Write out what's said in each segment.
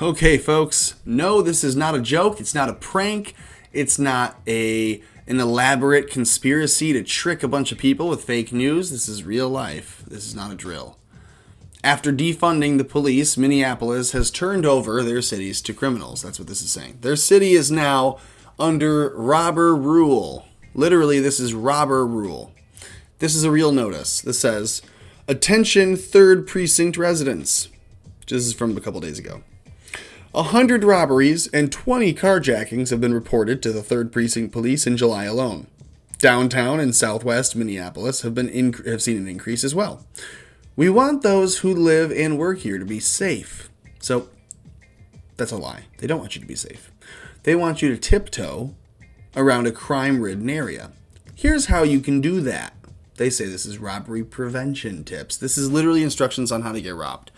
Okay, folks, no, this is not a joke. It's not a prank. It's not an elaborate conspiracy to trick a bunch of people with fake news. This is real life. This is not a drill. After defunding the police, Minneapolis has turned over their cities to criminals. That's what this is saying. Their city is now under robber rule. Literally, this is robber rule. This is a real notice. This says, "Attention 3rd Precinct residents." This is from a couple days ago. 100 robberies and 20 carjackings have been reported to the 3rd Precinct Police in July alone. Downtown and southwest Minneapolis have seen an increase as well. We want those who live and work here to be safe. So, that's a lie. They don't want you to be safe. They want you to tiptoe around a crime-ridden area. Here's how you can do that. They say this is robbery prevention tips. This is literally instructions on how to get robbed.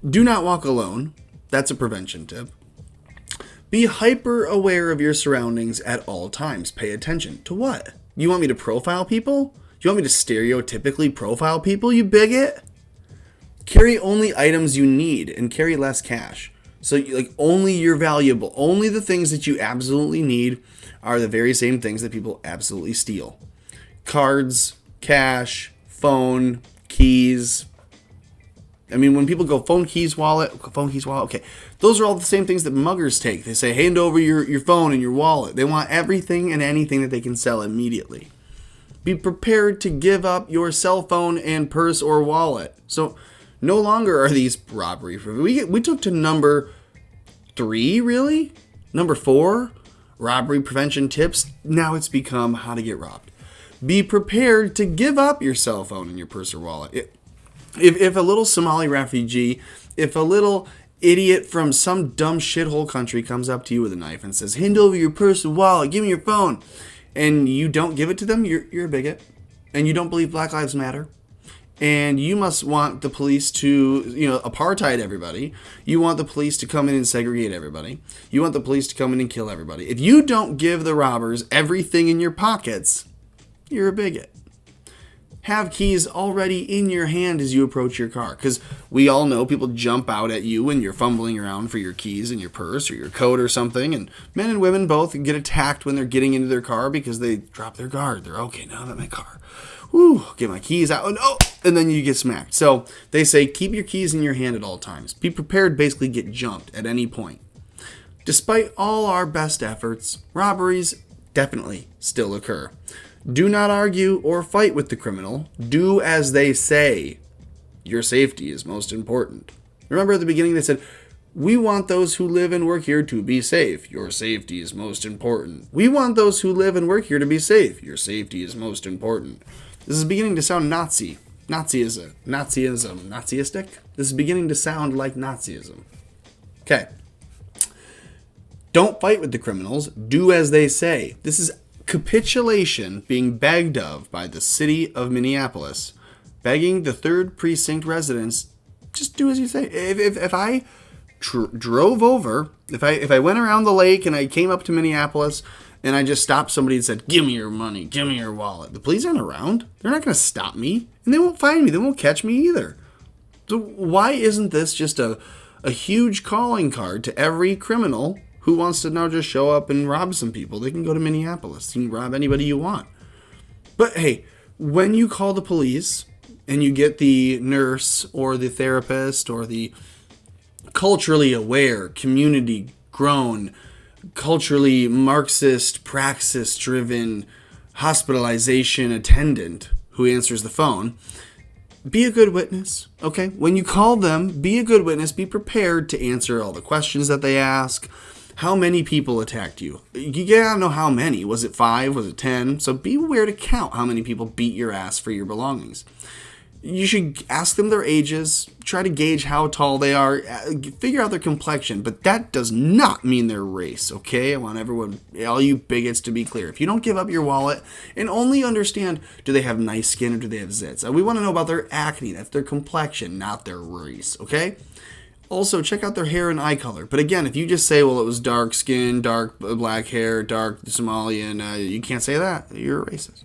Do not walk alone. That's a prevention tip. Be hyper aware of your surroundings at all times. Pay attention. To what? You want me to profile people? You want me to stereotypically profile people, you bigot? Carry only items you need and carry less cash. So only your valuable, only the things that you absolutely need are the very same things that people absolutely steal. Cards, cash, phone, keys. I mean, when people go phone, keys, wallet, okay. Those are all the same things that muggers take. They say, hand over your phone and your wallet. They want everything and anything that they can sell immediately. Be prepared to give up your cell phone and purse or wallet. So no longer are these robbery. We took to number 3, really? Number 4, robbery prevention tips. Now it's become how to get robbed. Be prepared to give up your cell phone and your purse or wallet. If a little Somali refugee, if a little idiot from some dumb shithole country comes up to you with a knife and says, hand over your purse and wallet, give me your phone, and you don't give it to them, you're a bigot, and you don't believe Black Lives Matter, and you must want the police to, apartheid everybody. You want the police to come in and segregate everybody. You want the police to come in and kill everybody. If you don't give the robbers everything in your pockets, you're a bigot. Have keys already in your hand as you approach your car. Because we all know people jump out at you when you're fumbling around for your keys in your purse or your coat or something. And men and women both get attacked when they're getting into their car because they drop their guard. They're, okay, now I'm at my car. Woo, get my keys out. And then you get smacked. So they say keep your keys in your hand at all times. Be prepared, basically get jumped at any point. Despite all our best efforts, robberies definitely still occur. Do not argue or fight with the criminal. Do as they say. Your safety is most important. Remember at the beginning they said, we want those who live and work here to be safe. Your safety is most important. We want those who live and work here to be safe. Your safety is most important. This is beginning to sound Nazi. Nazistic. This is beginning to sound like Nazism. Okay. Don't fight with the criminals. Do as they say. This is capitulation being begged of by the city of Minneapolis, begging the 3rd Precinct residents, just do as you say. If I drove over, if I went around the lake and I came up to Minneapolis and I just stopped somebody and said, give me your money, give me your wallet, the police aren't around. They're not going to stop me, and they won't find me. They won't catch me either. So why isn't this just a huge calling card to every criminal who wants to now just show up and rob some people? They can go to Minneapolis. You can rob anybody you want. But hey, when you call the police and you get the nurse or the therapist or the culturally aware, community-grown, culturally Marxist, praxis-driven hospitalization attendant who answers the phone, be a good witness, okay? When you call them, be a good witness. Be prepared to answer all the questions that they ask. How many people attacked you? You gotta know how many. Was it 5? Was it 10? So be aware to count how many people beat your ass for your belongings. You should ask them their ages, try to gauge how tall they are, figure out their complexion, but that does not mean their race, okay? I want everyone, all you bigots, to be clear. If you don't give up your wallet and only understand, do they have nice skin or do they have zits? We want to know about their acne, that's their complexion, not their race, okay? Also, check out their hair and eye color. But again, if you just say, well, it was dark skin, dark black hair, dark Somalian, you can't say that. You're a racist.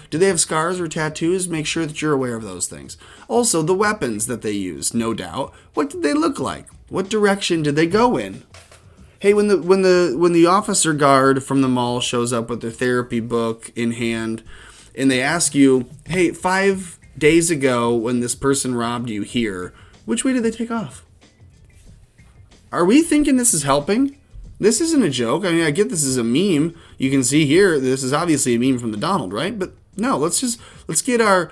Do they have scars or tattoos? Make sure that you're aware of those things. Also, the weapons that they use, no doubt. What did they look like? What direction did they go in? Hey, when the officer guard from the mall shows up with their therapy book in hand, and they ask you, hey, 5 days ago when this person robbed you here, which way did they take off? Are we thinking this is helping? This isn't a joke. I mean, I get this is a meme. You can see here, this is obviously a meme from the Donald, right? But no, let's get our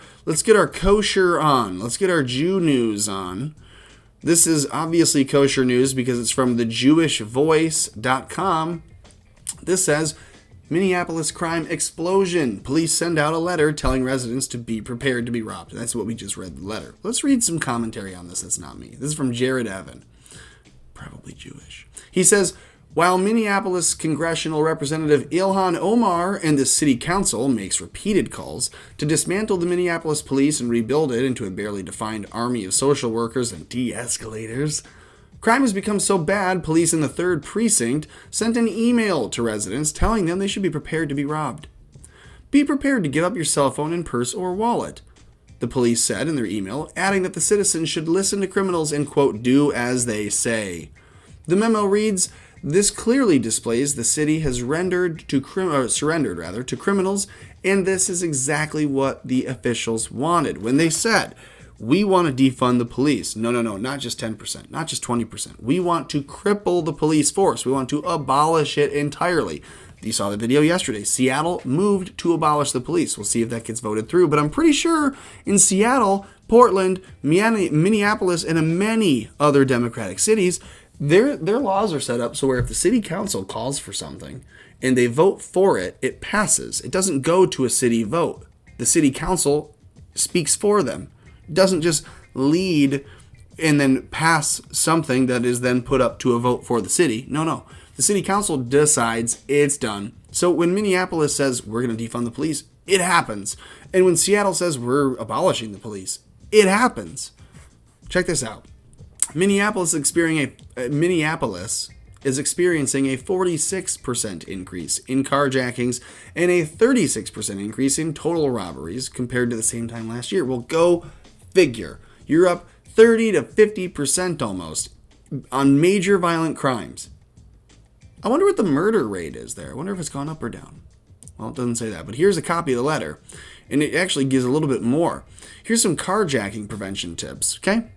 kosher on. Let's get our Jew news on. This is obviously kosher news because it's from thejewishvoice.com. This says, Minneapolis crime explosion. Police send out a letter telling residents to be prepared to be robbed. That's what we just read the letter. Let's read some commentary on this. That's not me. This is from Jared Evan. Probably Jewish. He says, while Minneapolis Congressional Representative Ilhan Omar and the City Council makes repeated calls to dismantle the Minneapolis police and rebuild it into a barely defined army of social workers and de-escalators, crime has become so bad, police in the 3rd Precinct sent an email to residents telling them they should be prepared to be robbed. Be prepared to give up your cell phone and purse or wallet, the police said in their email, adding that the citizens should listen to criminals and, quote, do as they say. The memo reads, this clearly displays the city has surrendered to criminals, and this is exactly what the officials wanted when they said, we want to defund the police. No, not just 10%, not just 20%. We want to cripple the police force. We want to abolish it entirely. You saw the video yesterday. Seattle moved to abolish the police. We'll see if that gets voted through. But I'm pretty sure in Seattle, Portland, Minneapolis, and many other Democratic cities, their laws are set up so where if the city council calls for something and they vote for it, it passes. It doesn't go to a city vote. The city council speaks for them. It doesn't just lead and then pass something that is then put up to a vote for the city. No. The city council decides it's done. So when Minneapolis says we're going to defund the police, it happens. And when Seattle says we're abolishing the police, it happens. Check this out. Minneapolis is experiencing a 46% increase in carjackings and a 36% increase in total robberies compared to the same time last year. Well, go figure. You're up 30 to 50% almost on major violent crimes. I wonder what the murder rate is there. I wonder if it's gone up or down. Well, it doesn't say that, but here's a copy of the letter, and it actually gives a little bit more. Here's some carjacking prevention tips, okay?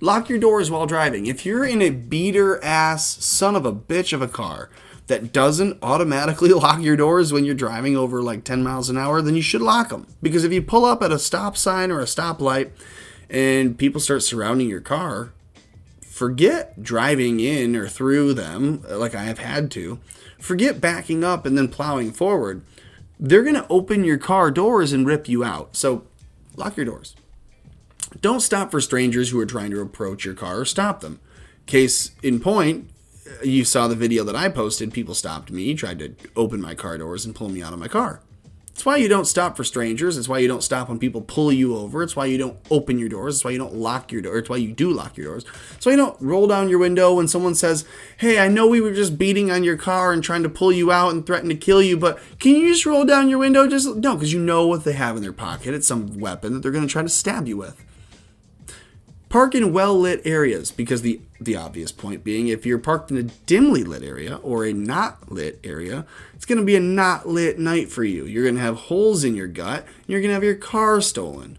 Lock your doors while driving. If you're in a beater-ass son of a bitch of a car that doesn't automatically lock your doors when you're driving over like 10 miles an hour, then you should lock them. Because if you pull up at a stop sign or a stoplight and people start surrounding your car, forget driving in or through them like I have had to. Forget backing up and then plowing forward. They're going to open your car doors and rip you out. So lock your doors. Don't stop for strangers who are trying to approach your car or stop them. Case in point, you saw the video that I posted. People stopped me, tried to open my car doors and pull me out of my car. It's why you don't stop for strangers. It's why you don't stop when people pull you over. It's why you don't open your doors. It's why you don't lock your door. It's why you do lock your doors. It's why you don't roll down your window when someone says, hey, I know we were just beating on your car and trying to pull you out and threaten to kill you, but can you just roll down your window? No, because you know what they have in their pocket. It's some weapon that they're going to try to stab you with. Park in well-lit areas, because the obvious point being, if you're parked in a dimly lit area or a not lit area, it's going to be a not lit night for you. You're going to have holes in your gut, and you're going to have your car stolen.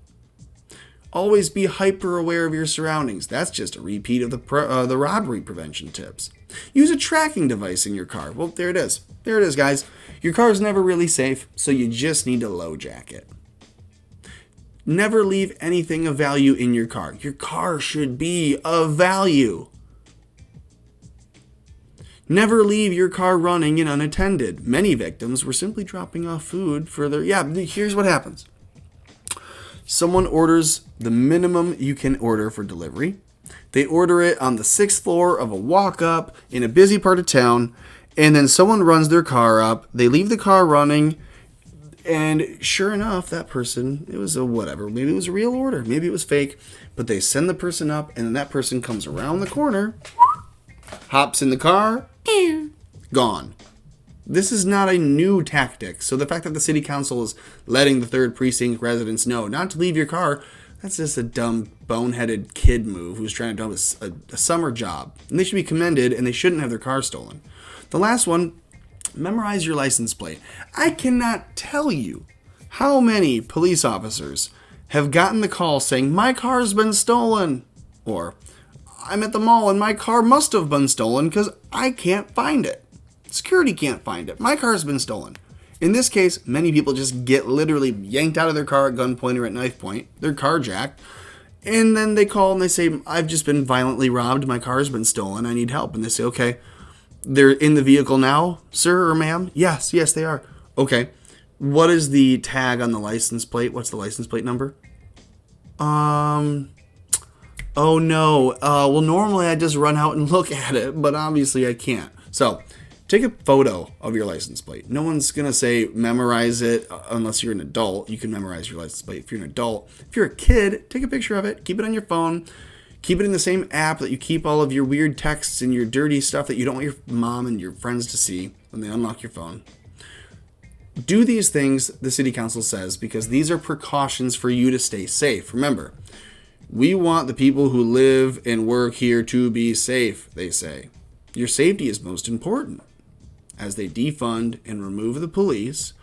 Always be hyper aware of your surroundings. That's just a repeat of the robbery prevention tips. Use a tracking device in your car. Well, there it is. There it is, guys. Your car is never really safe, so you just need to low jack it. Never leave anything of value in your car. Your car should be of value. Never leave your car running and unattended. Many victims were simply dropping off food for their... here's what happens. Someone orders the minimum you can order for delivery. They order it on the 6th floor of a walk-up in a busy part of town, and then someone runs their car up. They leave the car running, and sure enough, that person, it was a whatever. Maybe it was a real order. Maybe it was fake. But they send the person up, and then that person comes around the corner, hops in the car, gone. This is not a new tactic. So the fact that the city council is letting the 3rd precinct residents know not to leave your car, that's just a dumb, boneheaded kid move who's trying to do a summer job. And they should be commended, and they shouldn't have their car stolen. The last one, memorize your license plate. I cannot tell you how many police officers have gotten the call saying, my car's been stolen. Or, I'm at the mall and my car must have been stolen because I can't find it. Security can't find it. My car's been stolen. In this case, many people just get literally yanked out of their car at gunpoint or at knife point. They're carjacked. And then they call and they say, I've just been violently robbed. My car's been stolen. I need help. And they say, okay, they're in the vehicle now, sir or ma'am? Yes, they are. Okay. What is the tag on the license plate? What's the license plate number? Oh no. Well, normally I just run out and look at it, but obviously I can't. So take a photo of your license plate. No one's going to say memorize it unless you're an adult. You can memorize your license plate if you're an adult. If you're a kid, take a picture of it. Keep it on your phone. Keep it in the same app that you keep all of your weird texts and your dirty stuff that you don't want your mom and your friends to see when they unlock your phone. Do these things, the city council says, because these are precautions for you to stay safe. Remember, we want the people who live and work here to be safe, they say. Your safety is most important. As they defund and remove the police,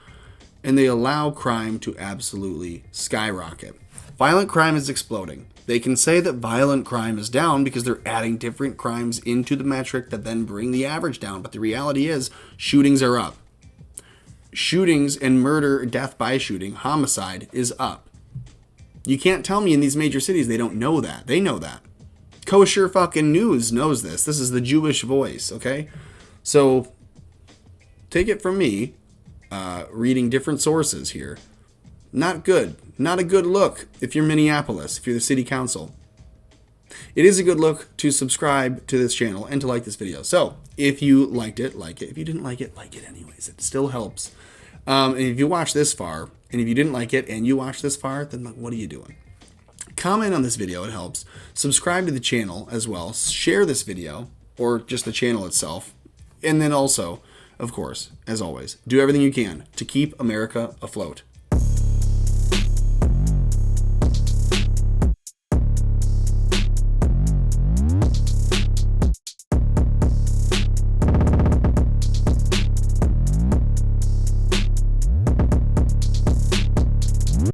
and they allow crime to absolutely skyrocket. Violent crime is exploding. They can say that violent crime is down because they're adding different crimes into the metric that then bring the average down. But the reality is shootings are up. Shootings and murder, death by shooting, homicide is up. You can't tell me in these major cities they don't know that. They know that. Kosher fucking news knows this. This is the Jewish voice, okay? So take it from me, reading different sources here. Not good. Not a good look if you're Minneapolis, if you're the city council. It is a good look to subscribe to this channel and to like this video. So if you liked it, like it. If you didn't like it anyways. It still helps. And if you watched this far, and if you didn't like it and you watched this far, then what are you doing? Comment on this video, it helps. Subscribe to the channel as well. Share this video, or just the channel itself. And then also, of course, as always, do everything you can to keep America afloat.